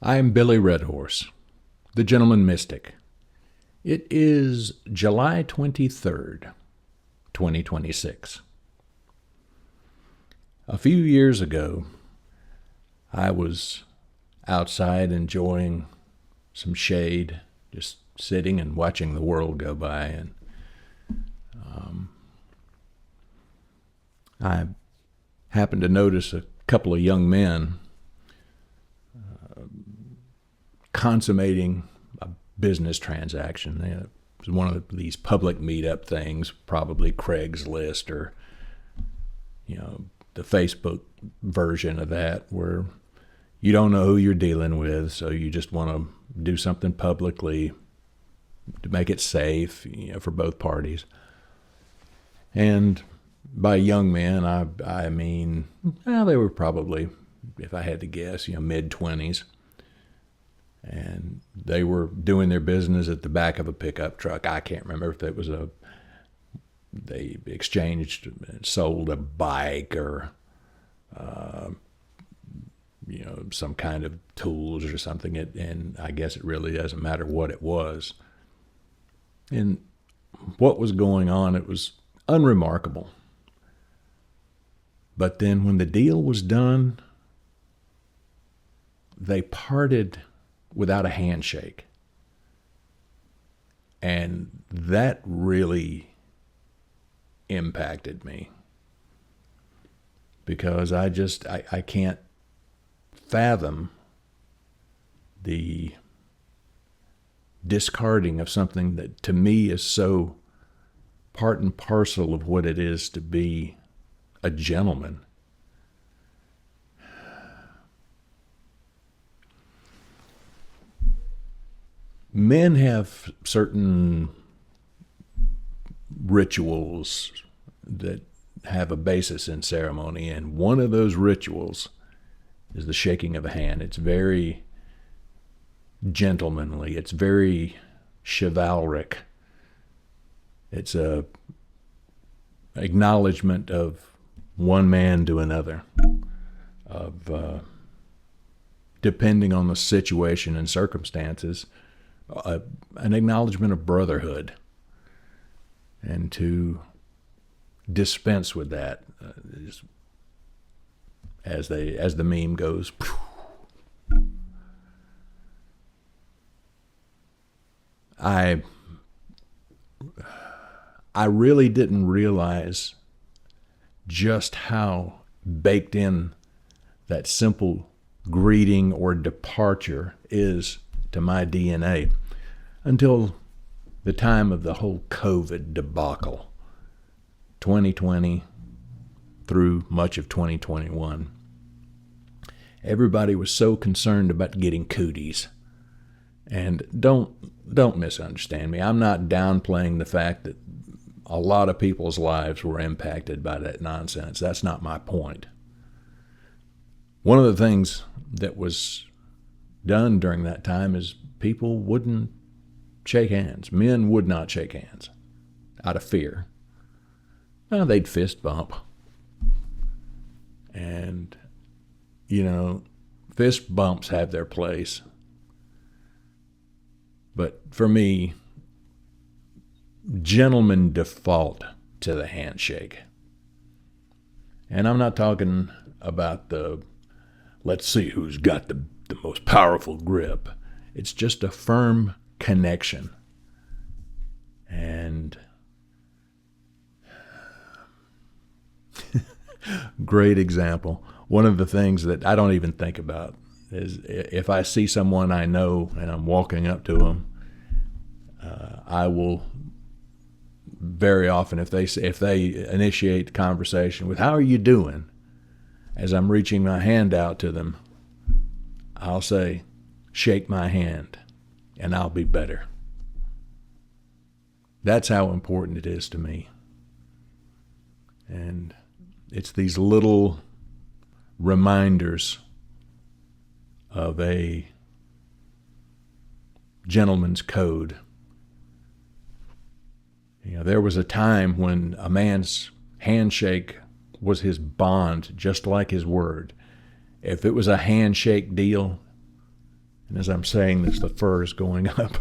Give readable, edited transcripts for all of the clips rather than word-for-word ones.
I am Billy Redhorse, the Gentleman Mystic. It is July 23rd, 2026. A few years ago, I was outside enjoying some shade, just sitting and watching the world go by, and I happened to notice a couple of young men consummating a business transaction. It was one of these public meetup things, probably Craigslist or, the Facebook version of that, where you don't know who you're dealing with, so you just want to do something publicly to make it safe, for both parties. And by young men, I mean, they were probably, if I had to guess, mid-20s. And they were doing their business at the back of a pickup truck. I can't remember if it was they exchanged, sold a bike or, some kind of tools or something. And I guess it really doesn't matter what it was. And what was going on, it was unremarkable. But then when the deal was done, they parted without a handshake. And that really impacted me, because I can't fathom the discarding of something that to me is so part and parcel of what it is to be a gentleman. Men have certain rituals that have a basis in ceremony, and one of those rituals is the shaking of a hand. It's very gentlemanly. It's very chivalric. It's a acknowledgement of one man to another, of depending on the situation and circumstances, an acknowledgement of brotherhood, and to dispense with that, as the meme goes. I really didn't realize just how baked in that simple greeting or departure is to my DNA until the time of the whole COVID debacle, 2020 through much of 2021. Everybody was so concerned about getting cooties. And don't misunderstand me. I'm not downplaying the fact that a lot of people's lives were impacted by that nonsense. That's not my point. One of the things that was done during that time is people wouldn't shake hands. Men would not shake hands out of fear. Well, they'd fist bump. And, fist bumps have their place. But for me, gentlemen default to the handshake. And I'm not talking about let's see who's got the most powerful grip. It's just a firm connection. And great example. One of the things that I don't even think about is if I see someone I know and I'm walking up to them, I will very often, if they initiate the conversation with "How are you doing?" as I'm reaching my hand out to them, I'll say, "Shake my hand, and I'll be better." That's how important it is to me. And it's these little reminders of a gentleman's code. There was a time when a man's handshake was his bond, just like his word. If it was a handshake deal, And as I'm saying this, the fur is going up.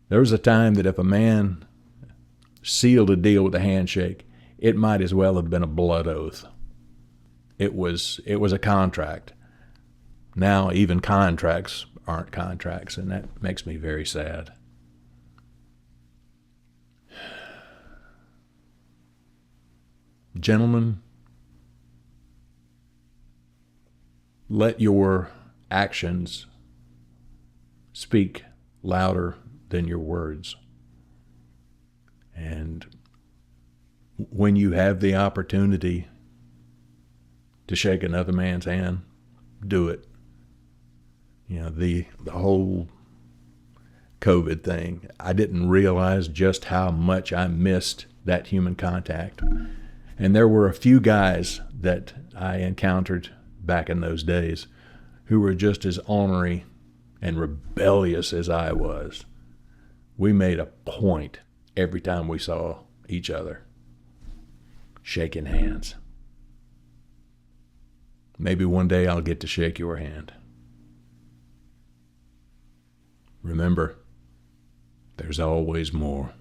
There was a time that if a man sealed a deal with a handshake, it might as well have been a blood oath. It was a contract. Now even contracts aren't contracts, and that makes me very sad. Gentlemen, let your actions speak louder than your words. And when you have the opportunity to shake another man's hand, do it. You know, the whole COVID thing, I didn't realize just how much I missed that human contact. And there were a few guys that I encountered back in those days who were just as ornery and rebellious as I was. We made a point every time we saw each other, shaking hands. Maybe one day I'll get to shake your hand. Remember, there's always more.